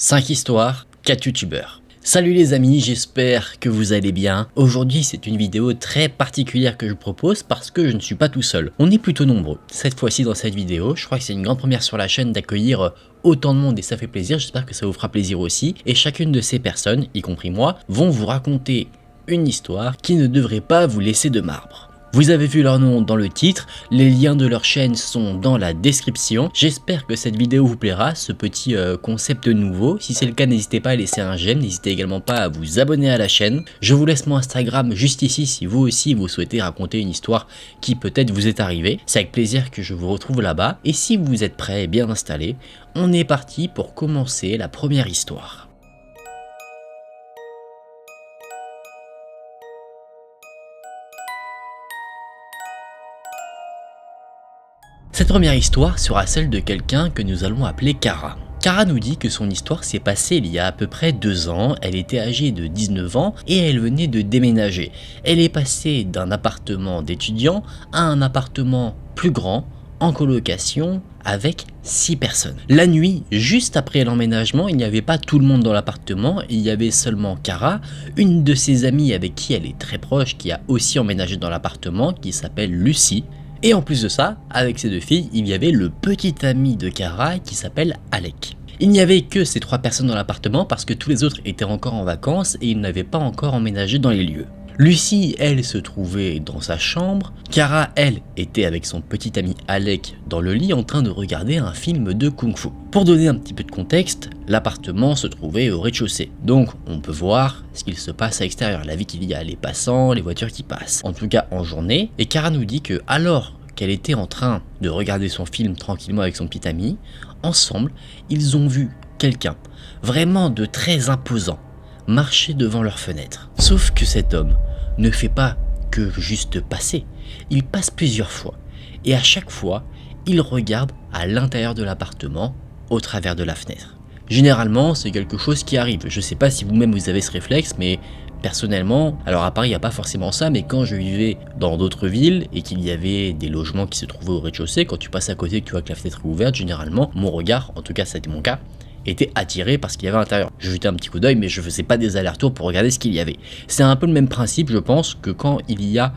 5 histoires, 4 youtubeurs. Salut les amis, j'espère que vous allez bien. Aujourd'hui c'est une vidéo très particulière que je propose parce que je ne suis pas tout seul. On est plutôt nombreux. Cette fois-ci dans cette vidéo, je crois que c'est une grande première sur la chaîne d'accueillir autant de monde et ça fait plaisir, j'espère que ça vous fera plaisir aussi. Et chacune de ces personnes, y compris moi, vont vous raconter une histoire qui ne devrait pas vous laisser de marbre. Vous avez vu leur nom dans le titre, les liens de leur chaîne sont dans la description. J'espère que cette vidéo vous plaira, ce petit concept nouveau. Si c'est le cas, n'hésitez pas à laisser un j'aime, n'hésitez également pas à vous abonner à la chaîne. Je vous laisse mon Instagram juste ici si vous aussi vous souhaitez raconter une histoire qui peut-être vous est arrivée. C'est avec plaisir que je vous retrouve là-bas. Et si vous êtes prêts et bien installés, on est parti pour commencer la première histoire. Cette première histoire sera celle de quelqu'un que nous allons appeler Cara. Cara nous dit que son histoire s'est passée il y a à peu près 2 ans, elle était âgée de 19 ans et elle venait de déménager. Elle est passée d'un appartement d'étudiant à un appartement plus grand, en colocation, avec 6 personnes. La nuit, juste après l'emménagement, il n'y avait pas tout le monde dans l'appartement, il y avait seulement Cara, une de ses amies avec qui elle est très proche, qui a aussi emménagé dans l'appartement, qui s'appelle Lucie. Et en plus de ça, avec ces 2 filles, il y avait le petit ami de Cara qui s'appelle Alec. Il n'y avait que ces 3 personnes dans l'appartement parce que tous les autres étaient encore en vacances et ils n'avaient pas encore emménagé dans les lieux. Lucie, elle, se trouvait dans sa chambre. Cara, elle, était avec son petit ami Alec dans le lit en train de regarder un film de kung-fu. Pour donner un petit peu de contexte, l'appartement se trouvait au rez-de-chaussée. Donc on peut voir ce qu'il se passe à l'extérieur, la vie qu'il y a, les passants, les voitures qui passent. En tout cas en journée. Et Cara nous dit que alors qu'elle était en train de regarder son film tranquillement avec son petit ami, ensemble, ils ont vu quelqu'un, vraiment de très imposant, marcher devant leur fenêtre. Sauf que cet homme ne fait pas que juste passer, il passe plusieurs fois. Et à chaque fois, il regarde à l'intérieur de l'appartement, au travers de la fenêtre. Généralement, c'est quelque chose qui arrive. Je sais pas si vous-même vous avez ce réflexe, mais personnellement, alors à Paris il n'y a pas forcément ça, mais quand je vivais dans d'autres villes et qu'il y avait des logements qui se trouvaient au rez-de-chaussée, quand tu passes à côté et que tu vois que la fenêtre est ouverte, généralement, mon regard, en tout cas ça a été mon cas, était attiré par ce qu'il y avait à l'intérieur. Je jetais un petit coup d'œil, mais je faisais pas des allers-retours pour regarder ce qu'il y avait. C'est un peu le même principe, je pense, que quand il y a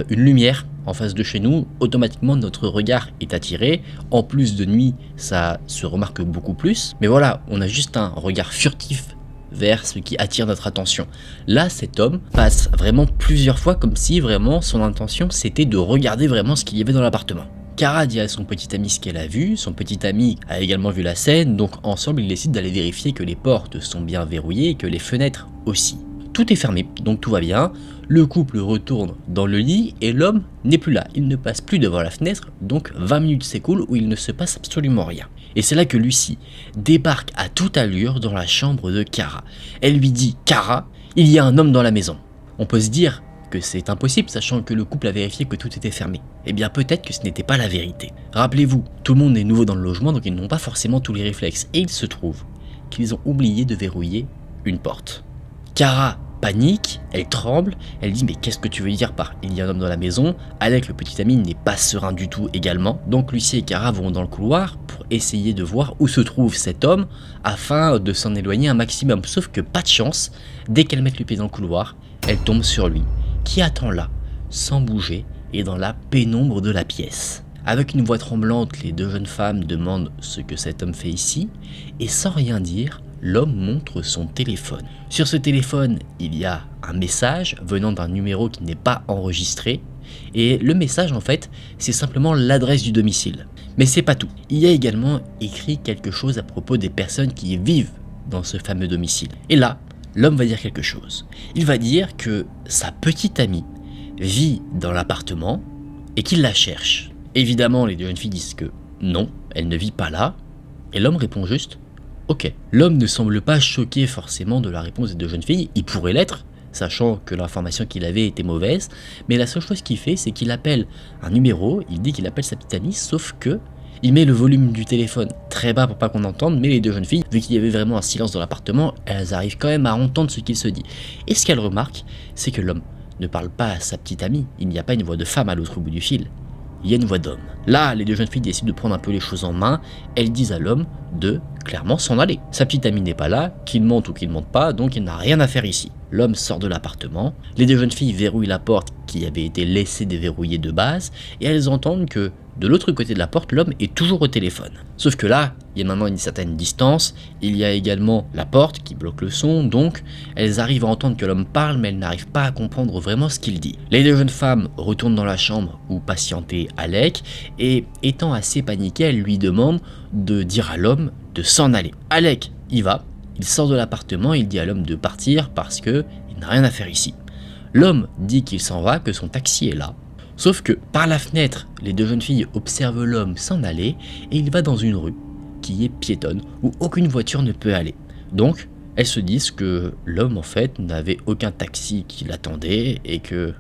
une lumière en face de chez nous, automatiquement notre regard est attiré. En plus de nuit, ça se remarque beaucoup plus. Mais voilà, on a juste un regard furtif vers ce qui attire notre attention. Là, cet homme passe vraiment plusieurs fois comme si vraiment son intention c'était de regarder vraiment ce qu'il y avait dans l'appartement. Cara dit à son petit ami ce qu'elle a vu, son petit ami a également vu la scène, donc ensemble ils décident d'aller vérifier que les portes sont bien verrouillées et que les fenêtres aussi. Tout est fermé, donc tout va bien, le couple retourne dans le lit et l'homme n'est plus là, il ne passe plus devant la fenêtre, donc 20 minutes s'écoulent où il ne se passe absolument rien. Et c'est là que Lucie débarque à toute allure dans la chambre de Cara. Elle lui dit « Cara, il y a un homme dans la maison ». On peut se dire que c'est impossible sachant que le couple a vérifié que tout était fermé. Eh bien peut-être que ce n'était pas la vérité. Rappelez-vous, tout le monde est nouveau dans le logement donc ils n'ont pas forcément tous les réflexes. Et il se trouve qu'ils ont oublié de verrouiller une porte. Cara panique, elle tremble, elle dit mais qu'est-ce que tu veux dire par il y a un homme dans la maison? Alec le petit ami n'est pas serein du tout également. Donc Lucie et Cara vont dans le couloir pour essayer de voir où se trouve cet homme afin de s'en éloigner un maximum. Sauf que pas de chance, dès qu'elle met le pied dans le couloir, elle tombe sur lui, qui attend là, sans bouger et dans la pénombre de la pièce. Avec une voix tremblante, les 2 jeunes femmes demandent ce que cet homme fait ici, et sans rien dire, l'homme montre son téléphone. Sur ce téléphone, il y a un message venant d'un numéro qui n'est pas enregistré, et le message en fait, c'est simplement l'adresse du domicile. Mais c'est pas tout. Il y a également écrit quelque chose à propos des personnes qui vivent dans ce fameux domicile. Et là, l'homme va dire quelque chose. Il va dire que sa petite amie vit dans l'appartement et qu'il la cherche. Évidemment, les 2 jeunes filles disent que non, elle ne vit pas là. Et l'homme répond juste « Ok ». L'homme ne semble pas choqué forcément de la réponse des 2 jeunes filles. Il pourrait l'être, sachant que l'information qu'il avait était mauvaise. Mais la seule chose qu'il fait, c'est qu'il appelle un numéro. Il dit qu'il appelle sa petite amie, sauf que il met le volume du téléphone très bas pour pas qu'on entende, mais les 2 jeunes filles, vu qu'il y avait vraiment un silence dans l'appartement, elles arrivent quand même à entendre ce qu'il se dit. Et ce qu'elles remarquent, c'est que l'homme ne parle pas à sa petite amie, il n'y a pas une voix de femme à l'autre bout du fil. il y a une voix d'homme. Là, les deux jeunes filles décident de prendre un peu les choses en main, elles disent à l'homme de clairement s'en aller. Sa petite amie n'est pas là, qu'il mente ou qu'il mente pas, donc il n'a rien à faire ici. L'homme sort de l'appartement, les deux jeunes filles verrouillent la porte qui avait été laissée déverrouillée de base, et elles entendent que de l'autre côté de la porte, l'homme est toujours au téléphone. Sauf que là, il y a maintenant une certaine distance, il y a également la porte qui bloque le son, donc elles arrivent à entendre que l'homme parle, mais elles n'arrivent pas à comprendre vraiment ce qu'il dit. Les deux jeunes femmes retournent dans la chambre où patientait Alec, et étant assez paniquées, elles lui demandent de dire à l'homme de s'en aller. Alec y va, il sort de l'appartement, il dit à l'homme de partir parce que il n'a rien à faire ici. L'homme dit qu'il s'en va, que son taxi est là. Sauf que par la fenêtre, les deux jeunes filles observent l'homme s'en aller et il va dans une rue qui est piétonne où aucune voiture ne peut aller. Donc elles se disent que l'homme en fait n'avait aucun taxi qui l'attendait et que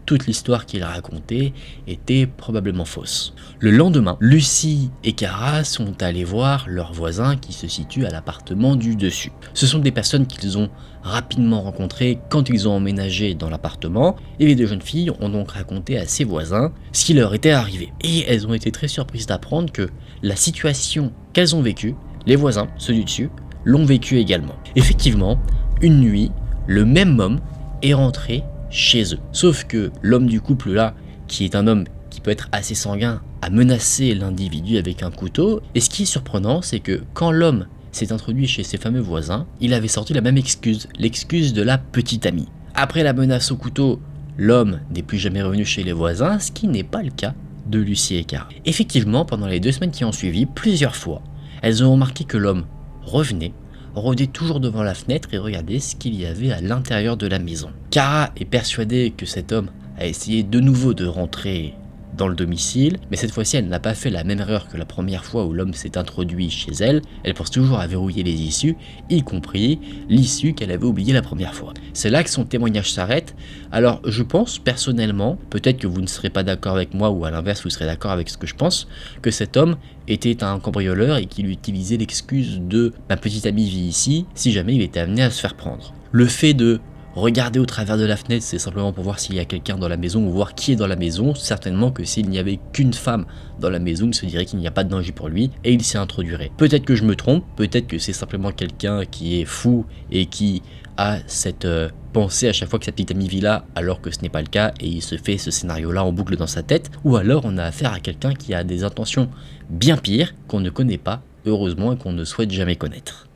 toute l'histoire qu'il racontait était probablement fausse. Le lendemain, Lucie et Cara sont allés voir leur voisin qui se situe à l'appartement du dessus. Ce sont des personnes qu'ils ont rapidement rencontrées quand ils ont emménagé dans l'appartement et les deux jeunes filles ont donc raconté à ses voisins ce qui leur était arrivé. Et elles ont été très surprises d'apprendre que la situation qu'elles ont vécue, les voisins, ceux du dessus, l'ont vécue également. Effectivement, une nuit, le même homme est rentré chez eux. Sauf que l'homme du couple là, qui est un homme qui peut être assez sanguin, a menacé l'individu avec un couteau. Et ce qui est surprenant, c'est que quand l'homme s'est introduit chez ses fameux voisins, il avait sorti la même excuse, l'excuse de la petite amie. Après la menace au couteau, l'homme n'est plus jamais revenu chez les voisins, ce qui n'est pas le cas de Lucie et Cara. Effectivement, pendant les 2 semaines qui ont suivi, plusieurs fois, elles ont remarqué que l'homme revenait, rôdait toujours devant la fenêtre et regardait ce qu'il y avait à l'intérieur de la maison. Cara est persuadée que cet homme a essayé de nouveau de rentrer dans le domicile, mais cette fois-ci elle n'a pas fait la même erreur que la première fois où l'homme s'est introduit chez elle. Elle pense toujours à verrouiller les issues, y compris l'issue qu'elle avait oubliée la première fois. C'est là que son témoignage s'arrête. Alors je pense personnellement, peut-être que vous ne serez pas d'accord avec moi ou à l'inverse vous serez d'accord avec ce que je pense, que cet homme était un cambrioleur et qu'il utilisait l'excuse de « ma petite amie vit ici » si jamais il était amené à se faire prendre. Le fait de regarder au travers de la fenêtre, c'est simplement pour voir s'il y a quelqu'un dans la maison ou voir qui est dans la maison. Certainement que s'il n'y avait qu'une femme dans la maison, il se dirait qu'il n'y a pas de danger pour lui et il s'y introduirait. Peut-être que je me trompe, peut-être que c'est simplement quelqu'un qui est fou et qui a cette pensée à chaque fois que sa petite amie vit là, alors que ce n'est pas le cas et il se fait ce scénario-là en boucle dans sa tête. Ou alors on a affaire à quelqu'un qui a des intentions bien pires qu'on ne connaît pas, heureusement, et qu'on ne souhaite jamais connaître.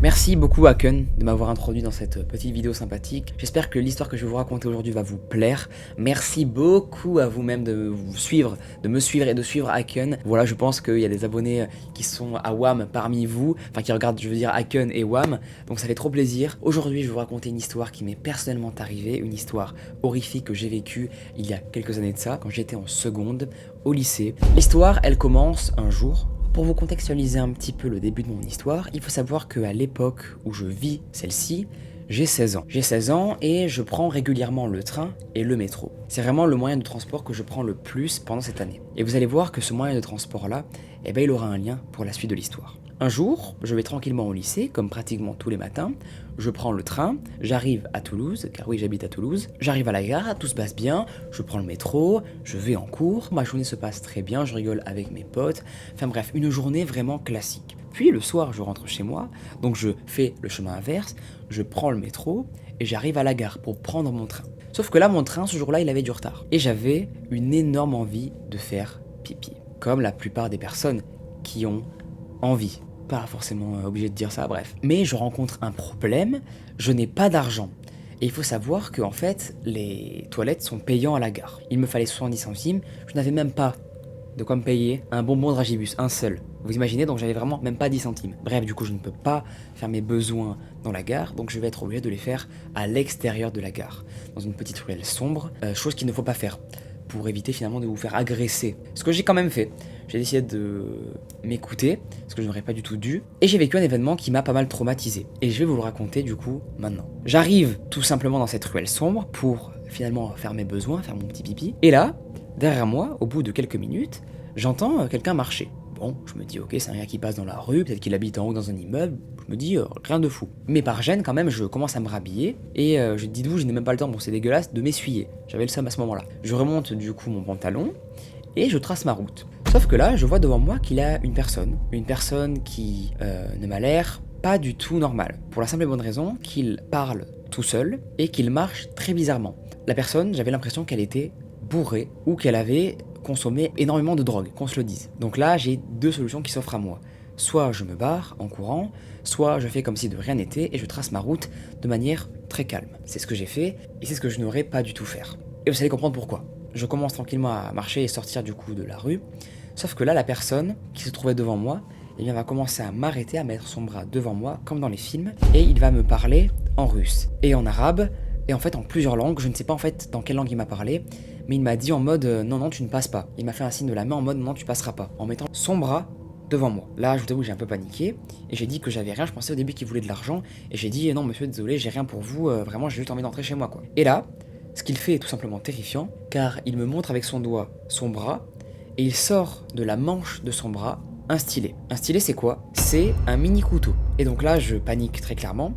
Merci beaucoup Haken de m'avoir introduit dans cette petite vidéo sympathique. J'espère que l'histoire que je vais vous raconter aujourd'hui va vous plaire. Merci beaucoup à vous-même de vous suivre, de me suivre et de suivre Haken. Voilà, je pense qu'il y a des abonnés qui sont à WAM parmi vous, enfin qui regardent, je veux dire, Haken et WAM, donc ça fait trop plaisir. Aujourd'hui, je vais vous raconter une histoire qui m'est personnellement arrivée, une histoire horrifique que j'ai vécue il y a quelques années de ça, quand j'étais en seconde au lycée. L'histoire, elle commence un jour. Pour vous contextualiser un petit peu le début de mon histoire, il faut savoir qu'à l'époque où je vis celle-ci, j'ai 16 ans. J'ai 16 ans et je prends régulièrement le train et le métro. C'est vraiment le moyen de transport que je prends le plus pendant cette année. Et vous allez voir que ce moyen de transport-là, il aura un lien pour la suite de l'histoire. Un jour, je vais tranquillement au lycée, comme pratiquement tous les matins. Je prends le train, j'arrive à Toulouse, car oui, j'habite à Toulouse. J'arrive à la gare, tout se passe bien, je prends le métro, je vais en cours, ma journée se passe très bien, je rigole avec mes potes. Enfin bref, une journée vraiment classique. Puis le soir, je rentre chez moi, donc je fais le chemin inverse, je prends le métro et j'arrive à la gare pour prendre mon train. Sauf que là, mon train, ce jour-là, il avait du retard. Et j'avais une énorme envie de faire pipi. Comme la plupart des personnes qui ont envie. Pas forcément obligé de dire ça, bref. Mais je rencontre un problème, je n'ai pas d'argent. Et il faut savoir que en fait, les toilettes sont payantes à la gare. Il me fallait 70 centimes, je n'avais même pas de quoi me payer un bonbon de Dragibus, un seul. Vous imaginez, donc j'avais vraiment même pas 10 centimes. Bref, du coup, je ne peux pas faire mes besoins dans la gare, donc je vais être obligé de les faire à l'extérieur de la gare, dans une petite ruelle sombre, chose qu'il ne faut pas faire, pour éviter finalement de vous faire agresser. Ce que j'ai quand même fait. J'ai décidé de m'écouter, ce que je n'aurais pas du tout dû, et j'ai vécu un événement qui m'a pas mal traumatisé. Et je vais vous le raconter du coup maintenant. J'arrive tout simplement dans cette ruelle sombre pour finalement faire mes besoins, faire mon petit pipi. Et là, derrière moi, au bout de quelques minutes, j'entends quelqu'un marcher. Bon, je me dis ok, c'est un gars qui passe dans la rue, peut-être qu'il habite en haut dans un immeuble, je me dis rien de fou. Mais par gêne quand même, je commence à me rhabiller et je dis de vous, je n'ai même pas le temps, bon c'est dégueulasse, de m'essuyer. J'avais le seum à ce moment-là. Je remonte du coup mon pantalon et je trace ma route. Sauf que là, je vois devant moi qu'il y a une personne qui ne m'a l'air pas du tout normale. Pour la simple et bonne raison qu'il parle tout seul et qu'il marche très bizarrement. La personne, j'avais l'impression qu'elle était bourrée ou qu'elle avait consommé énormément de drogue, qu'on se le dise. Donc là, j'ai deux solutions qui s'offrent à moi. Soit je me barre en courant, soit je fais comme si de rien n'était et je trace ma route de manière très calme. C'est ce que j'ai fait et c'est ce que je n'aurais pas du tout faire. Et vous allez comprendre pourquoi. Je commence tranquillement à marcher et sortir du coup de la rue, sauf que là, la personne qui se trouvait devant moi, eh bien, va commencer à m'arrêter, à mettre son bras devant moi, comme dans les films, et il va me parler en russe et en arabe, et en fait en plusieurs langues. Je ne sais pas en fait dans quelle langue il m'a parlé, mais il m'a dit en mode non, non, tu ne passes pas. Il m'a fait un signe de la main en mode non, tu passeras pas, en mettant son bras devant moi. Là, je vous avoue, j'ai un peu paniqué, et j'ai dit que j'avais rien. Je pensais au début qu'il voulait de l'argent, et j'ai dit non, monsieur, désolé, j'ai rien pour vous, vraiment, j'ai juste envie d'entrer chez moi, quoi. Et là, ce qu'il fait est tout simplement terrifiant, car il me montre avec son doigt son bras, et il sort de la manche de son bras un stylet. Un stylet, c'est quoi? C'est un mini couteau. Et donc là, je panique très clairement,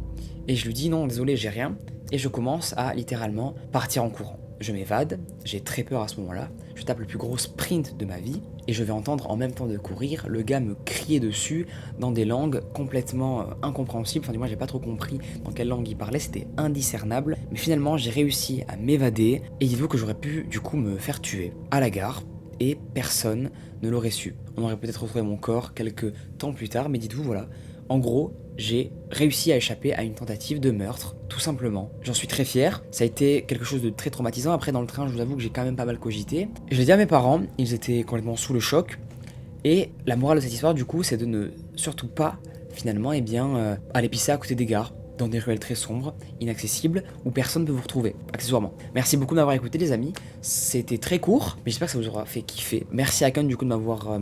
et je lui dis non, désolé, j'ai rien, et je commence à littéralement partir en courant. Je m'évade, j'ai très peur à ce moment-là, je tape le plus gros sprint de ma vie, et je vais entendre en même temps de courir le gars me crier dessus dans des langues complètement incompréhensibles. Enfin, du moins, j'ai pas trop compris dans quelle langue il parlait, c'était indiscernable. Mais finalement, j'ai réussi à m'évader, et dites-vous que j'aurais pu du coup me faire tuer à la gare, et personne ne l'aurait su. On aurait peut-être retrouvé mon corps quelques temps plus tard, mais dites-vous, voilà, en gros, j'ai réussi à échapper à une tentative de meurtre, tout simplement. J'en suis très fier, ça a été quelque chose de très traumatisant. Après, dans le train, je vous avoue que j'ai quand même pas mal cogité. Je l'ai dit à mes parents, ils étaient complètement sous le choc. Et la morale de cette histoire, du coup, c'est de ne surtout pas, finalement, aller pisser à côté des gares, dans des ruelles très sombres, inaccessibles, où personne ne peut vous retrouver, accessoirement. Merci beaucoup de m'avoir écouté, les amis. C'était très court, mais j'espère que ça vous aura fait kiffer. Merci à Akon, du coup, de m'avoir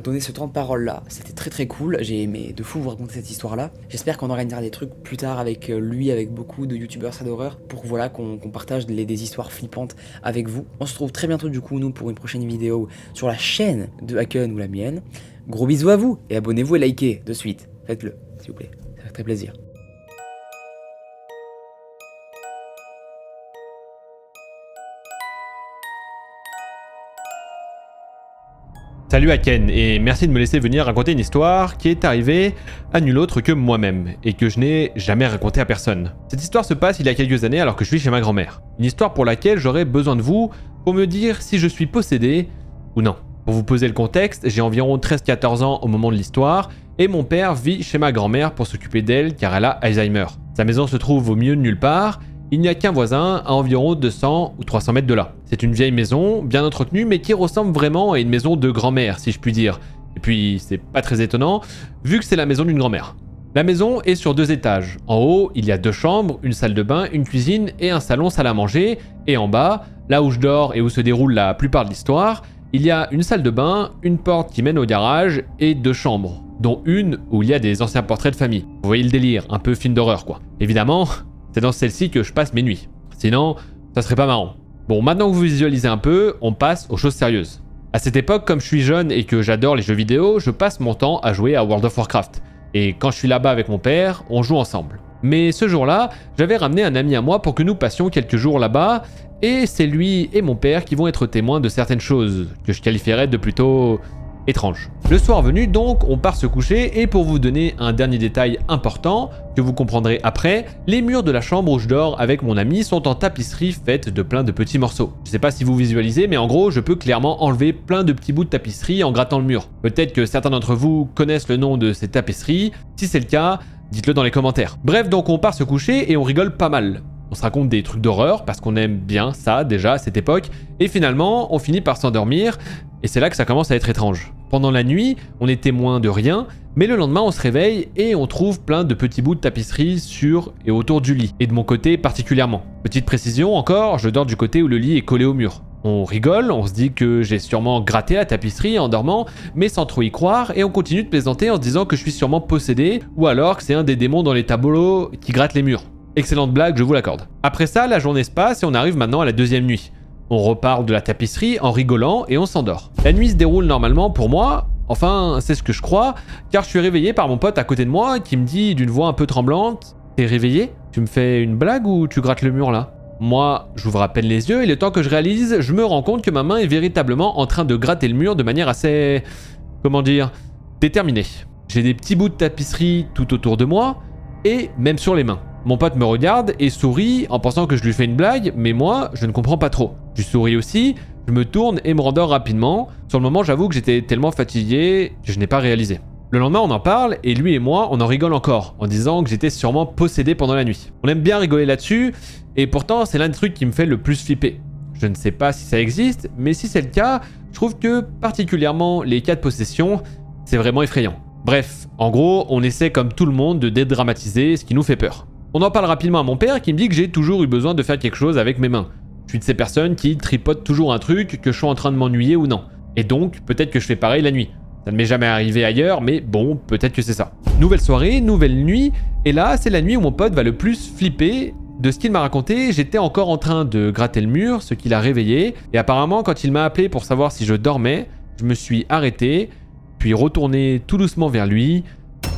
donné ce temps de parole là, c'était très très cool, j'ai aimé de fou vous raconter cette histoire là. J'espère qu'on organisera des trucs plus tard avec lui, avec beaucoup de youtubeurs ça d'horreur, pour voilà qu'on partage des histoires flippantes avec vous. On se retrouve très bientôt du coup nous pour une prochaine vidéo sur la chaîne de Akon ou la mienne. Gros bisous à vous et abonnez-vous et likez de suite, faites-le s'il vous plaît, ça fait très plaisir. Salut Akon, et merci de me laisser venir raconter une histoire qui est arrivée à nul autre que moi-même, et que je n'ai jamais racontée à personne. Cette histoire se passe il y a quelques années alors que je suis chez ma grand-mère. Une histoire pour laquelle j'aurais besoin de vous pour me dire si je suis possédé ou non. Pour vous poser le contexte, j'ai environ 13-14 ans au moment de l'histoire, et mon père vit chez ma grand-mère pour s'occuper d'elle car elle a Alzheimer. Sa maison se trouve au milieu de nulle part. Il n'y a qu'un voisin à environ 200 ou 300 mètres de là. C'est une vieille maison, bien entretenue, mais qui ressemble vraiment à une maison de grand-mère, si je puis dire. Et puis, c'est pas très étonnant, vu que c'est la maison d'une grand-mère. La maison est sur 2 étages. En haut, il y a 2 chambres, une salle de bain, une cuisine et un salon salle à manger. Et en bas, là où je dors et où se déroule la plupart de l'histoire, il y a une salle de bain, une porte qui mène au garage et 2 chambres, dont une où il y a des anciens portraits de famille. Vous voyez le délire, un peu film d'horreur quoi. Évidemment, c'est dans celle-ci que je passe mes nuits. Sinon, ça serait pas marrant. Bon, maintenant que vous visualisez un peu, on passe aux choses sérieuses. À cette époque, comme je suis jeune et que j'adore les jeux vidéo, je passe mon temps à jouer à World of Warcraft. Et quand je suis là-bas avec mon père, on joue ensemble. Mais ce jour-là, j'avais ramené un ami à moi pour que nous passions quelques jours là-bas, et c'est lui et mon père qui vont être témoins de certaines choses que je qualifierais de plutôt étrange. Le soir venu donc, on part se coucher et pour vous donner un dernier détail important que vous comprendrez après, les murs de la chambre où je dors avec mon ami sont en tapisserie faite de plein de petits morceaux. Je sais pas si vous visualisez mais en gros je peux clairement enlever plein de petits bouts de tapisserie en grattant le mur. Peut-être que certains d'entre vous connaissent le nom de ces tapisseries, si c'est le cas, dites-le dans les commentaires. Bref, donc on part se coucher et on rigole pas mal. On se raconte des trucs d'horreur parce qu'on aime bien ça déjà à cette époque et finalement on finit par s'endormir et c'est là que ça commence à être étrange. Pendant la nuit, on est témoin de rien, mais le lendemain on se réveille et on trouve plein de petits bouts de tapisserie sur et autour du lit, et de mon côté particulièrement. Petite précision encore, je dors du côté où le lit est collé au mur. On rigole, on se dit que j'ai sûrement gratté la tapisserie en dormant, mais sans trop y croire, et on continue de plaisanter en se disant que je suis sûrement possédé, ou alors que c'est un des démons dans les tableaux qui gratte les murs. Excellente blague, je vous l'accorde. Après ça, la journée se passe et on arrive maintenant à la 2e nuit. On reparle de la tapisserie en rigolant et on s'endort. La nuit se déroule normalement pour moi Enfin, c'est ce que je crois, car je suis réveillé par mon pote à côté de moi qui me dit d'une voix un peu tremblante « T'es réveillé? Tu me fais une blague ou tu grattes le mur là ?» Moi, j'ouvre à peine les yeux et le temps que je réalise, je me rends compte que ma main est véritablement en train de gratter le mur de manière assez... comment dire... déterminée. J'ai des petits bouts de tapisserie tout autour de moi et même sur les mains. Mon pote me regarde et sourit en pensant que je lui fais une blague, mais moi, je ne comprends pas trop. Je souris aussi, je me tourne et me rendors rapidement. Sur le moment, j'avoue que j'étais tellement fatigué que je n'ai pas réalisé. Le lendemain, on en parle et lui et moi, on en rigole encore en disant que j'étais sûrement possédé pendant la nuit. On aime bien rigoler là-dessus et pourtant, c'est l'un des trucs qui me fait le plus flipper. Je ne sais pas si ça existe, mais si c'est le cas, je trouve que particulièrement les cas de possession, c'est vraiment effrayant. Bref, en gros, on essaie comme tout le monde de dédramatiser ce qui nous fait peur. On en parle rapidement à mon père qui me dit que j'ai toujours eu besoin de faire quelque chose avec mes mains. Je suis de ces personnes qui tripotent toujours un truc, que je suis en train de m'ennuyer ou non. Et donc, peut-être que je fais pareil la nuit. Ça ne m'est jamais arrivé ailleurs, mais bon, peut-être que c'est ça. Nouvelle soirée, nouvelle nuit, et là, c'est la nuit où mon pote va le plus flipper. De ce qu'il m'a raconté, j'étais encore en train de gratter le mur, ce qui l'a réveillé, et apparemment, quand il m'a appelé pour savoir si je dormais, je me suis arrêté, puis retourné tout doucement vers lui,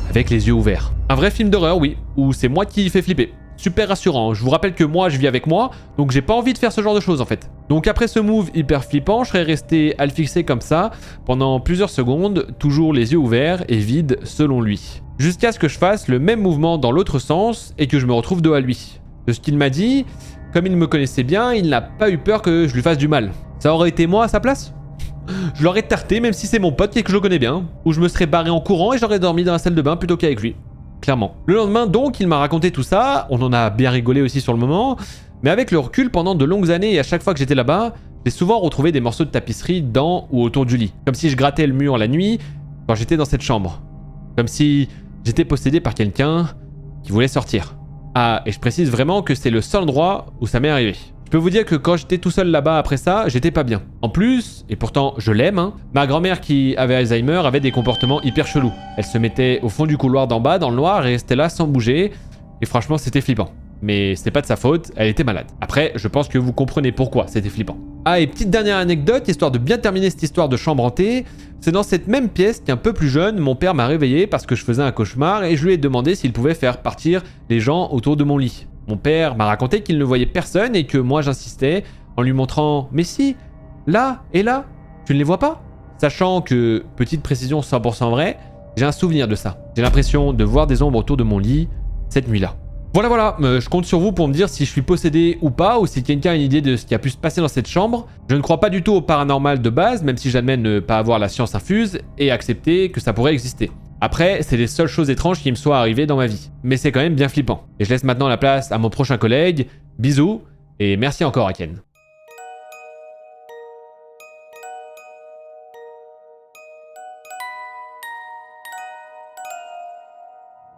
avec les yeux ouverts. Un vrai film d'horreur, oui, où c'est moi qui fait flipper. Super rassurant, je vous rappelle que moi je vis avec moi, donc j'ai pas envie de faire ce genre de choses en fait. Donc après ce move hyper flippant, je serais resté à le fixer comme ça, pendant plusieurs secondes, toujours les yeux ouverts et vides selon lui. Jusqu'à ce que je fasse le même mouvement dans l'autre sens et que je me retrouve dos à lui. De ce qu'il m'a dit, comme il me connaissait bien, il n'a pas eu peur que je lui fasse du mal. Ça aurait été moi à sa place ? Je l'aurais tarté même si c'est mon pote et que je le connais bien, ou je me serais barré en courant et j'aurais dormi dans la salle de bain plutôt qu'avec lui. Clairement. Le lendemain donc, il m'a raconté tout ça, on en a bien rigolé aussi sur le moment, mais avec le recul, pendant de longues années et à chaque fois que j'étais là-bas, j'ai souvent retrouvé des morceaux de tapisserie dans ou autour du lit, comme si je grattais le mur la nuit quand j'étais dans cette chambre. Comme si j'étais possédé par quelqu'un qui voulait sortir. Ah, et je précise vraiment que c'est le seul endroit où ça m'est arrivé. Je peux vous dire que quand j'étais tout seul là-bas après ça, j'étais pas bien. En plus, et pourtant je l'aime, hein, ma grand-mère qui avait Alzheimer avait des comportements hyper chelous. Elle se mettait au fond du couloir d'en bas dans le noir et restait là sans bouger. Et franchement, c'était flippant. Mais c'est pas de sa faute, elle était malade. Après, je pense que vous comprenez pourquoi c'était flippant. Ah, et petite dernière anecdote, histoire de bien terminer cette histoire de chambre hantée, c'est dans cette même pièce qu'un peu plus jeune, mon père m'a réveillé parce que je faisais un cauchemar et je lui ai demandé s'il pouvait faire partir les gens autour de mon lit. Mon père m'a raconté qu'il ne voyait personne et que moi j'insistais en lui montrant « Mais si, là et là, tu ne les vois pas ?» Sachant que, petite précision 100% vrai, j'ai un souvenir de ça. J'ai l'impression de voir des ombres autour de mon lit cette nuit-là. Voilà, je compte sur vous pour me dire si je suis possédé ou pas, ou si quelqu'un a une idée de ce qui a pu se passer dans cette chambre. Je ne crois pas du tout au paranormal de base, même si j'admets ne pas avoir la science infuse, et accepter que ça pourrait exister. Après, c'est les seules choses étranges qui me soient arrivées dans ma vie. Mais c'est quand même bien flippant. Et je laisse maintenant la place à mon prochain collègue. Bisous, et merci encore à Ken.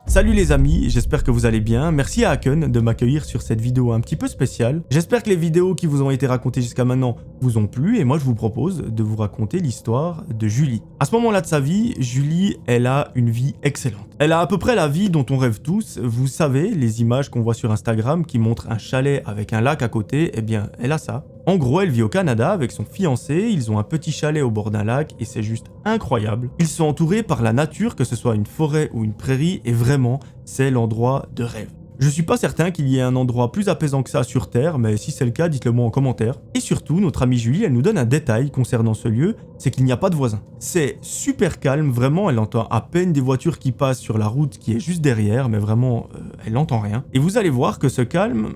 Salut les amis, j'espère que vous allez bien. Merci à Haken de m'accueillir sur cette vidéo un petit peu spéciale. J'espère que les vidéos qui vous ont été racontées jusqu'à maintenant vous ont plu et moi je vous propose de vous raconter l'histoire de Julie. À ce moment-là de sa vie, Julie, elle a une vie excellente. Elle a à peu près la vie dont on rêve tous. Vous savez, les images qu'on voit sur Instagram qui montrent un chalet avec un lac à côté, eh bien, elle a ça. En gros, elle vit au Canada avec son fiancé, ils ont un petit chalet au bord d'un lac et c'est juste incroyable. Ils sont entourés par la nature, que ce soit une forêt ou une prairie, et vraiment, c'est l'endroit de rêve. Je suis pas certain qu'il y ait un endroit plus apaisant que ça sur Terre, mais si c'est le cas, dites-le moi en commentaire. Et surtout, notre amie Julie, elle nous donne un détail concernant ce lieu, c'est qu'il n'y a pas de voisins. C'est super calme, vraiment, elle entend à peine des voitures qui passent sur la route qui est juste derrière, mais vraiment, elle n'entend rien. Et vous allez voir que ce calme,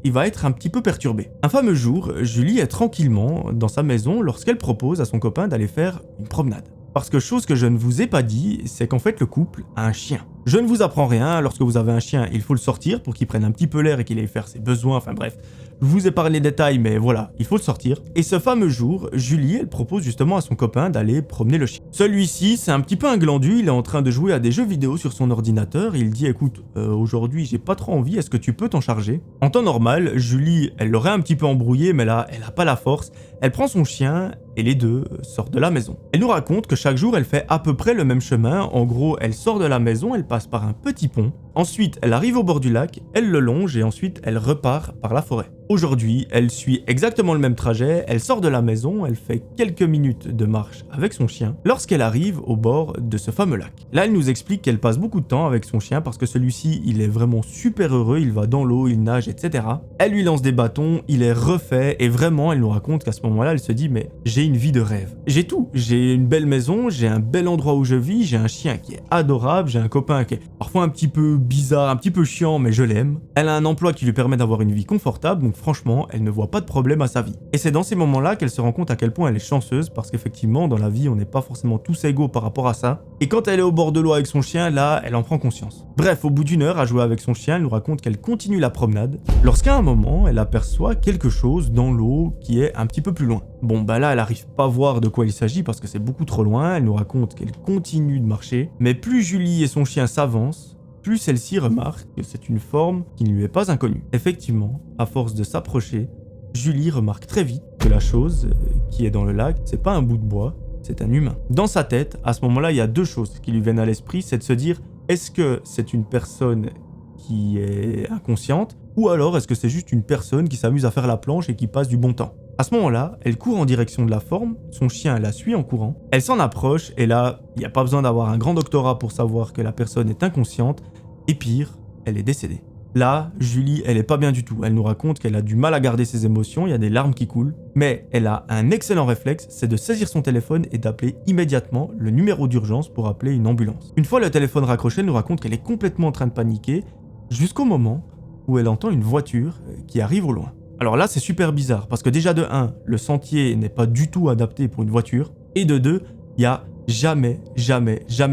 il va être un petit peu perturbé. Un fameux jour, Julie est tranquillement dans sa maison lorsqu'elle propose à son copain d'aller faire une promenade. Parce que chose que je ne vous ai pas dit, c'est qu'en fait le couple a un chien. Je ne vous apprends rien, lorsque vous avez un chien, il faut le sortir pour qu'il prenne un petit peu l'air et qu'il aille faire ses besoins, enfin bref. Je vous ai parlé des détails, mais voilà, il faut le sortir. Et ce fameux jour, Julie, elle propose justement à son copain d'aller promener le chien. Celui-ci, c'est un petit peu un glandu, il est en train de jouer à des jeux vidéo sur son ordinateur, et il dit « Écoute, aujourd'hui j'ai pas trop envie, est-ce que tu peux t'en charger ?» En temps normal, Julie, elle l'aurait un petit peu embrouillé, mais là, elle a pas la force. Elle prend son chien, et les deux sortent de la maison. Elle nous raconte que chaque jour, elle fait à peu près le même chemin. En gros, elle sort de la maison, elle passe par un petit pont. Ensuite, elle arrive au bord du lac, elle le longe, et ensuite, elle repart par la forêt. Aujourd'hui, elle suit exactement le même trajet, elle sort de la maison, elle fait quelques minutes de marche avec son chien, lorsqu'elle arrive au bord de ce fameux lac. Là, elle nous explique qu'elle passe beaucoup de temps avec son chien parce que celui-ci, il est vraiment super heureux, il va dans l'eau, il nage, etc. Elle lui lance des bâtons, il est refait, et vraiment, elle nous raconte qu'à ce moment-là, elle se dit, mais j'ai une vie de rêve. J'ai tout, j'ai une belle maison, j'ai un bel endroit où je vis, j'ai un chien qui est adorable, j'ai un copain qui est parfois un petit peu bizarre, un petit peu chiant, mais je l'aime. Elle a un emploi qui lui permet d'avoir une vie confortable, donc franchement, elle ne voit pas de problème à sa vie. Et c'est dans ces moments-là qu'elle se rend compte à quel point elle est chanceuse, parce qu'effectivement, dans la vie, on n'est pas forcément tous égaux par rapport à ça. Et quand elle est au bord de l'eau avec son chien, là, elle en prend conscience. Bref, au bout d'une heure à jouer avec son chien, elle nous raconte qu'elle continue la promenade, lorsqu'à un moment, elle aperçoit quelque chose dans l'eau qui est un petit peu plus loin. Bon, bah là, elle arrive pas à voir de quoi il s'agit parce que c'est beaucoup trop loin, elle nous raconte qu'elle continue de marcher, mais plus Julie et son chien s'avancent, plus celle-ci remarque que c'est une forme qui ne lui est pas inconnue. Effectivement, à force de s'approcher, Julie remarque très vite que la chose qui est dans le lac, c'est pas un bout de bois, c'est un humain. Dans sa tête, à ce moment-là, il y a deux choses qui lui viennent à l'esprit, c'est de se dire, est-ce que c'est une personne qui est inconsciente, ou alors est-ce que c'est juste une personne qui s'amuse à faire la planche et qui passe du bon temps? À ce moment-là, elle court en direction de la forme, son chien la suit en courant, elle s'en approche et là, il n'y a pas besoin d'avoir un grand doctorat pour savoir que la personne est inconsciente, et pire, elle est décédée. Là, Julie, elle est pas bien du tout, elle nous raconte qu'elle a du mal à garder ses émotions, il y a des larmes qui coulent, mais elle a un excellent réflexe, c'est de saisir son téléphone et d'appeler immédiatement le numéro d'urgence pour appeler une ambulance. Une fois le téléphone raccroché, elle nous raconte qu'elle est complètement en train de paniquer, jusqu'au moment où elle entend une voiture qui arrive au loin. Alors là, c'est super bizarre, parce que déjà de 1, le sentier n'est pas du tout adapté pour une voiture, et de 2, il y a jamais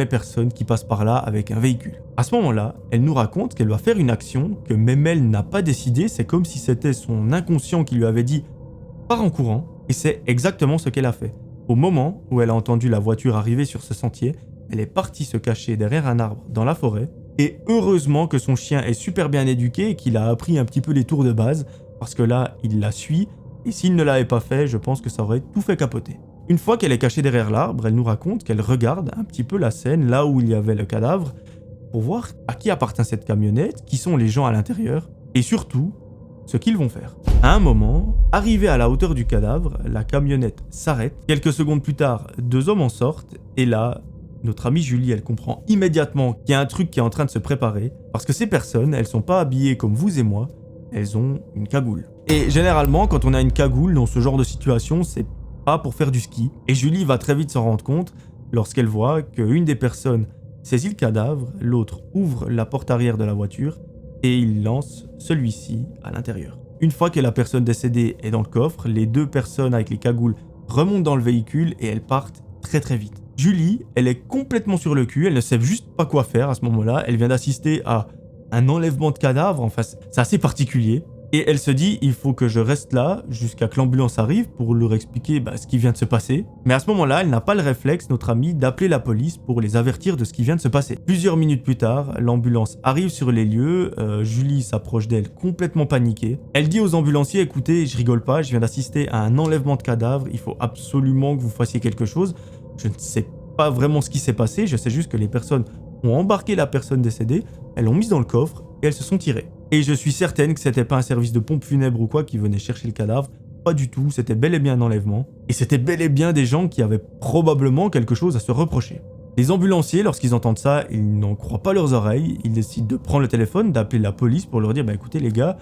personne qui passe par là avec un véhicule. À ce moment-là, elle nous raconte qu'elle va faire une action que même elle n'a pas décidé, c'est comme si c'était son inconscient qui lui avait dit « pars en courant », et c'est exactement ce qu'elle a fait. Au moment où elle a entendu la voiture arriver sur ce sentier, elle est partie se cacher derrière un arbre dans la forêt, et heureusement que son chien est super bien éduqué et qu'il a appris un petit peu les tours de base, parce que là, il la suit, et s'il ne l'avait pas fait, je pense que ça aurait tout fait capoter. Une fois qu'elle est cachée derrière l'arbre, elle nous raconte qu'elle regarde un petit peu la scène, là où il y avait le cadavre, pour voir à qui appartient cette camionnette, qui sont les gens à l'intérieur, et surtout, ce qu'ils vont faire. À un moment, arrivé à la hauteur du cadavre, la camionnette s'arrête. Quelques secondes plus tard, 2 hommes en sortent, et là, notre amie Julie, elle comprend immédiatement qu'il y a un truc qui est en train de se préparer, parce que ces personnes, elles sont pas habillées comme vous et moi, elles ont une cagoule. Et généralement, quand on a une cagoule dans ce genre de situation, c'est pas pour faire du ski. Et Julie va très vite s'en rendre compte lorsqu'elle voit qu'une des personnes saisit le cadavre, l'autre ouvre la porte arrière de la voiture et il lance celui-ci à l'intérieur. Une fois que la personne décédée est dans le coffre, les 2 personnes avec les cagoules remontent dans le véhicule et elles partent très vite. Julie, elle est complètement sur le cul, elle ne sait juste pas quoi faire à ce moment-là, elle vient d'assister à un enlèvement de cadavre, enfin c'est assez particulier. Et elle se dit, il faut que je reste là jusqu'à que l'ambulance arrive pour leur expliquer ce qui vient de se passer. Mais à ce moment-là, elle n'a pas le réflexe, notre amie, d'appeler la police pour les avertir de ce qui vient de se passer. Plusieurs minutes plus tard, l'ambulance arrive sur les lieux, Julie s'approche d'elle complètement paniquée. Elle dit aux ambulanciers, écoutez, je rigole pas, je viens d'assister à un enlèvement de cadavre, il faut absolument que vous fassiez quelque chose. Je ne sais pas vraiment ce qui s'est passé, je sais juste que les personnes ont embarqué la personne décédée, elles l'ont mise dans le coffre et elles se sont tirées. Et je suis certaine que c'était pas un service de pompe funèbre ou quoi qui venait chercher le cadavre, pas du tout, c'était bel et bien un enlèvement. Et c'était bel et bien des gens qui avaient probablement quelque chose à se reprocher. Les ambulanciers, lorsqu'ils entendent ça, ils n'en croient pas leurs oreilles, ils décident de prendre le téléphone, d'appeler la police pour leur dire écoutez les gars,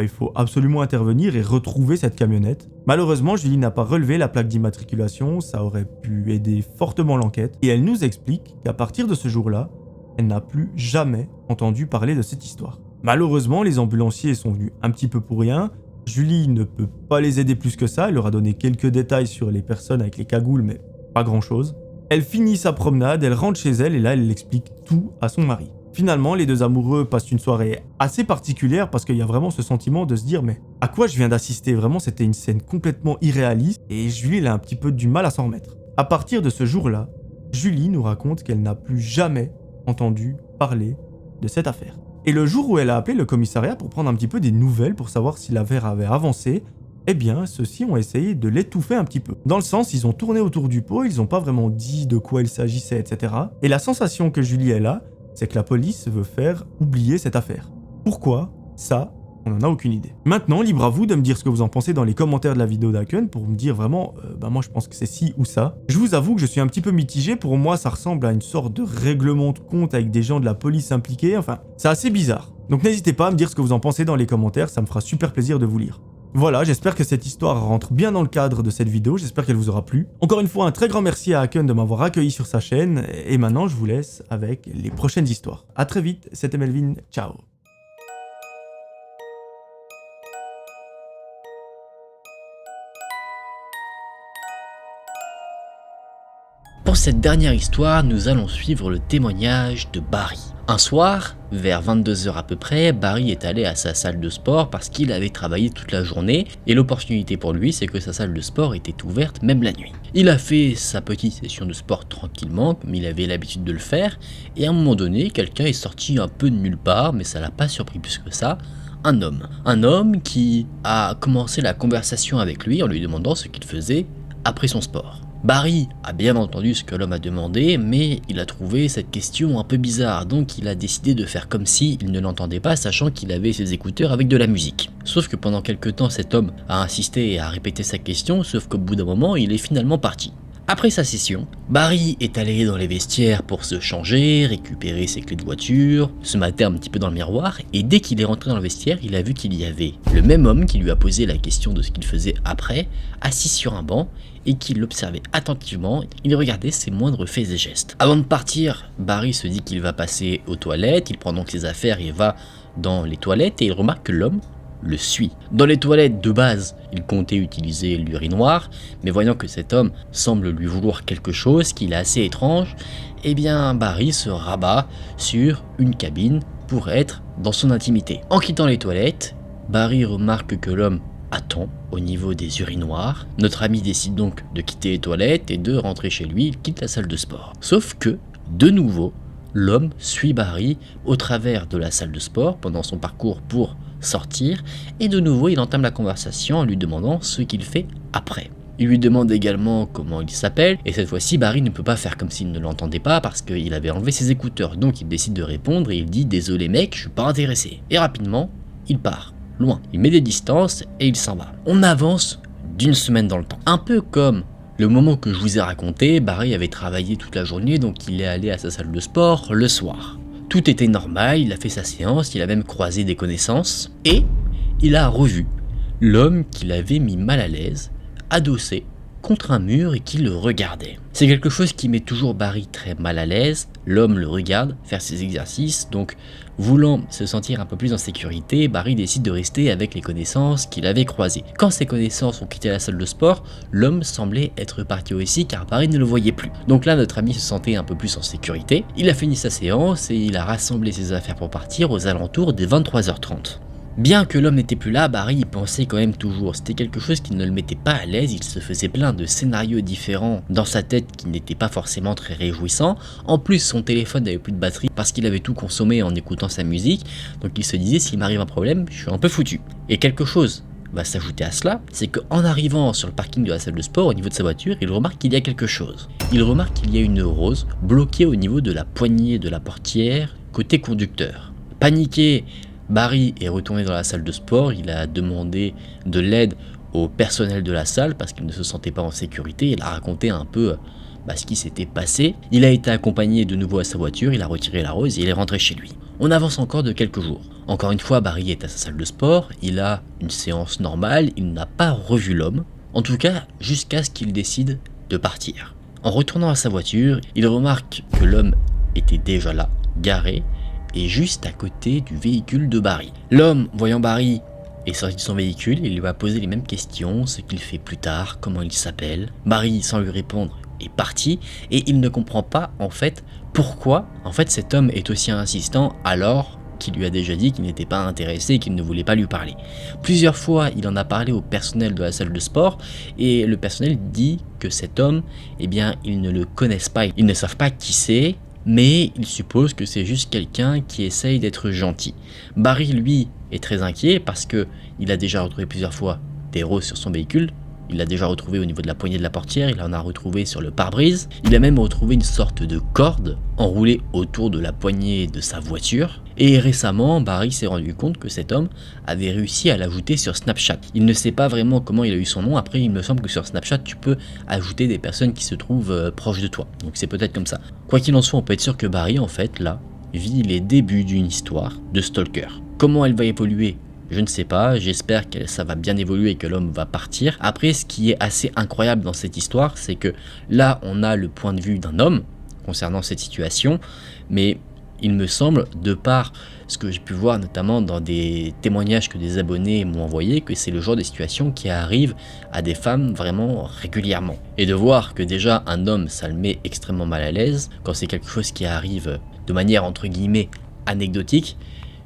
il faut absolument intervenir et retrouver cette camionnette. Malheureusement, Julie n'a pas relevé la plaque d'immatriculation, ça aurait pu aider fortement l'enquête, et elle nous explique qu'à partir de ce jour-là, elle n'a plus jamais entendu parler de cette histoire. Malheureusement, les ambulanciers sont venus un petit peu pour rien, Julie ne peut pas les aider plus que ça, elle leur a donné quelques détails sur les personnes avec les cagoules, mais pas grand-chose. Elle finit sa promenade, elle rentre chez elle et là, elle explique tout à son mari. Finalement, les 2 amoureux passent une soirée assez particulière parce qu'il y a vraiment ce sentiment de se dire mais à quoi je viens d'assister? Vraiment, c'était une scène complètement irréaliste et Julie, elle a un petit peu du mal à s'en remettre. À partir de ce jour-là, Julie nous raconte qu'elle n'a plus jamais entendu parler de cette affaire. Et le jour où elle a appelé le commissariat pour prendre un petit peu des nouvelles pour savoir si l'affaire avait avancé, eh bien, ceux-ci ont essayé de l'étouffer un petit peu. Dans le sens, ils ont tourné autour du pot, ils n'ont pas vraiment dit de quoi il s'agissait, etc. Et la sensation que Julie elle a, c'est que la police veut faire oublier cette affaire. Pourquoi? Ça, On n'en a aucune idée. Maintenant, libre à vous de me dire ce que vous en pensez dans les commentaires de la vidéo d'Haken pour me dire vraiment, moi je pense que c'est ci ou ça. Je vous avoue que je suis un petit peu mitigé, pour moi ça ressemble à une sorte de règlement de compte avec des gens de la police impliqués, enfin, c'est assez bizarre. Donc n'hésitez pas à me dire ce que vous en pensez dans les commentaires, ça me fera super plaisir de vous lire. Voilà, j'espère que cette histoire rentre bien dans le cadre de cette vidéo, j'espère qu'elle vous aura plu. Encore une fois, un très grand merci à Haken de m'avoir accueilli sur sa chaîne, et maintenant je vous laisse avec les prochaines histoires. A très vite, c'était Melvin, ciao. Pour cette dernière histoire, nous allons suivre le témoignage de Barry. Un soir, vers 22 h à peu près, Barry est allé à sa salle de sport parce qu'il avait travaillé toute la journée et l'opportunité pour lui, c'est que sa salle de sport était ouverte même la nuit. Il a fait sa petite session de sport tranquillement, comme il avait l'habitude de le faire, et à un moment donné, quelqu'un est sorti un peu de nulle part, mais ça l'a pas surpris plus que ça. Un homme qui a commencé la conversation avec lui en lui demandant ce qu'il faisait après son sport. Barry a bien entendu ce que l'homme a demandé, mais il a trouvé cette question un peu bizarre, donc il a décidé de faire comme si il ne l'entendait pas, sachant qu'il avait ses écouteurs avec de la musique. Sauf que pendant quelques temps, cet homme a insisté et a répété sa question, sauf qu'au bout d'un moment, il est finalement parti. Après sa session, Barry est allé dans les vestiaires pour se changer, récupérer ses clés de voiture, se mater un petit peu dans le miroir, et dès qu'il est rentré dans le vestiaire, il a vu qu'il y avait le même homme qui lui a posé la question de ce qu'il faisait après, assis sur un banc, et qui l'observait attentivement, il regardait ses moindres faits et gestes. Avant de partir, Barry se dit qu'il va passer aux toilettes, il prend donc ses affaires et va dans les toilettes, et il remarque que l'homme le suit. Dans les toilettes, de base, il comptait utiliser l'urinoir, mais voyant que cet homme semble lui vouloir quelque chose, qu'il est assez étrange, eh bien Barry se rabat sur une cabine pour être dans son intimité. En quittant les toilettes, Barry remarque que l'homme attend au niveau des urinoirs. Notre ami décide donc de quitter les toilettes et de rentrer chez lui, il quitte la salle de sport. Sauf que, de nouveau, l'homme suit Barry au travers de la salle de sport pendant son parcours pour sortir, et de nouveau il entame la conversation en lui demandant ce qu'il fait après. Il lui demande également comment il s'appelle, et cette fois-ci Barry ne peut pas faire comme s'il ne l'entendait pas parce qu'il avait enlevé ses écouteurs, donc il décide de répondre et il dit « Désolé mec, je suis pas intéressé ». Et rapidement, il part, loin. Il met des distances et il s'en va. On avance d'une semaine dans le temps. Un peu comme le moment que je vous ai raconté, Barry avait travaillé toute la journée, donc il est allé à sa salle de sport le soir. Tout était normal, il a fait sa séance, il a même croisé des connaissances, et il a revu l'homme qui l'avait mis mal à l'aise, adossé contre un mur et qui le regardait. C'est quelque chose qui met toujours Barry très mal à l'aise, l'homme le regarde faire ses exercices, donc voulant se sentir un peu plus en sécurité, Barry décide de rester avec les connaissances qu'il avait croisées. Quand ses connaissances ont quitté la salle de sport, l'homme semblait être parti aussi car Barry ne le voyait plus. Donc là notre ami se sentait un peu plus en sécurité, il a fini sa séance et il a rassemblé ses affaires pour partir aux alentours des 23 h 30. Bien que l'homme n'était plus là, Barry y pensait quand même toujours. C'était quelque chose qui ne le mettait pas à l'aise, il se faisait plein de scénarios différents dans sa tête qui n'étaient pas forcément très réjouissants. En plus, son téléphone n'avait plus de batterie parce qu'il avait tout consommé en écoutant sa musique, donc il se disait s'il m'arrive un problème, je suis un peu foutu. Et quelque chose va s'ajouter à cela, c'est qu'en arrivant sur le parking de la salle de sport au niveau de sa voiture, il remarque qu'il y a quelque chose. Il remarque qu'il y a une rose bloquée au niveau de la poignée de la portière côté conducteur. Paniqué, Barry est retourné dans la salle de sport, il a demandé de l'aide au personnel de la salle parce qu'il ne se sentait pas en sécurité, il a raconté un peu ce qui s'était passé. Il a été accompagné de nouveau à sa voiture, il a retiré la rose et il est rentré chez lui. On avance encore de quelques jours. Encore une fois, Barry est à sa salle de sport, il a une séance normale, il n'a pas revu l'homme, en tout cas jusqu'à ce qu'il décide de partir. En retournant à sa voiture, il remarque que l'homme était déjà là, garé, et juste à côté du véhicule de Barry. L'homme, voyant Barry, est sorti de son véhicule, il lui a posé les mêmes questions, ce qu'il fait plus tard, comment il s'appelle. Barry, sans lui répondre, est parti, et il ne comprend pas en fait pourquoi cet homme est aussi insistant alors qu'il lui a déjà dit qu'il n'était pas intéressé et qu'il ne voulait pas lui parler. Plusieurs fois, il en a parlé au personnel de la salle de sport, et le personnel dit que cet homme, ils ne le connaissent pas, ils ne savent pas qui c'est, mais il suppose que c'est juste quelqu'un qui essaye d'être gentil. Barry, lui, est très inquiet parce que il a déjà retrouvé plusieurs fois des roses sur son véhicule. Il l'a déjà retrouvé au niveau de la poignée de la portière, il en a retrouvé sur le pare-brise. Il a même retrouvé une sorte de corde enroulée autour de la poignée de sa voiture. Et récemment, Barry s'est rendu compte que cet homme avait réussi à l'ajouter sur Snapchat. Il ne sait pas vraiment comment il a eu son nom, après il me semble que sur Snapchat tu peux ajouter des personnes qui se trouvent proches de toi, donc c'est peut-être comme ça. Quoi qu'il en soit, on peut être sûr que Barry en fait là vit les débuts d'une histoire de stalker. Comment elle va évoluer? Je ne sais pas, j'espère que ça va bien évoluer et que l'homme va partir. Après, ce qui est assez incroyable dans cette histoire, c'est que là, on a le point de vue d'un homme concernant cette situation, mais il me semble, de par ce que j'ai pu voir notamment dans des témoignages que des abonnés m'ont envoyé, que c'est le genre de situation qui arrive à des femmes vraiment régulièrement. Et de voir que déjà un homme, ça le met extrêmement mal à l'aise, quand c'est quelque chose qui arrive de manière entre guillemets anecdotique,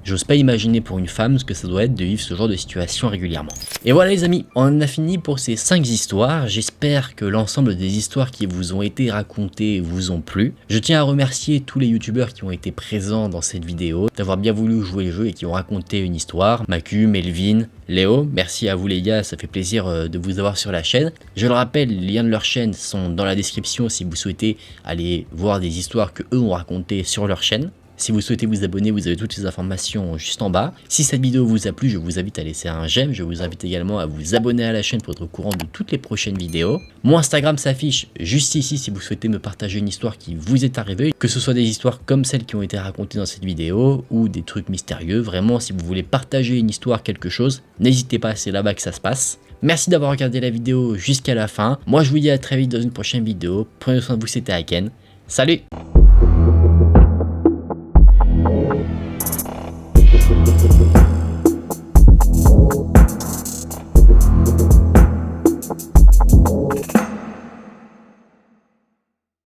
j'ose pas imaginer pour une femme ce que ça doit être de vivre ce genre de situation régulièrement. Et voilà les amis, on en a fini pour ces 5 histoires. J'espère que l'ensemble des histoires qui vous ont été racontées vous ont plu. Je tiens à remercier tous les youtubeurs qui ont été présents dans cette vidéo, d'avoir bien voulu jouer le jeu et qui ont raconté une histoire. Macu, Melvin, Léo, merci à vous les gars, ça fait plaisir de vous avoir sur la chaîne. Je le rappelle, les liens de leur chaîne sont dans la description si vous souhaitez aller voir des histoires que eux ont racontées sur leur chaîne. Si vous souhaitez vous abonner, vous avez toutes les informations juste en bas. Si cette vidéo vous a plu, je vous invite à laisser un j'aime. Je vous invite également à vous abonner à la chaîne pour être au courant de toutes les prochaines vidéos. Mon Instagram s'affiche juste ici si vous souhaitez me partager une histoire qui vous est arrivée. Que ce soit des histoires comme celles qui ont été racontées dans cette vidéo ou des trucs mystérieux. Vraiment, si vous voulez partager une histoire, quelque chose, n'hésitez pas, c'est là-bas que ça se passe. Merci d'avoir regardé la vidéo jusqu'à la fin. Moi, je vous dis à très vite dans une prochaine vidéo. Prenez soin de vous, c'était Aken. Salut!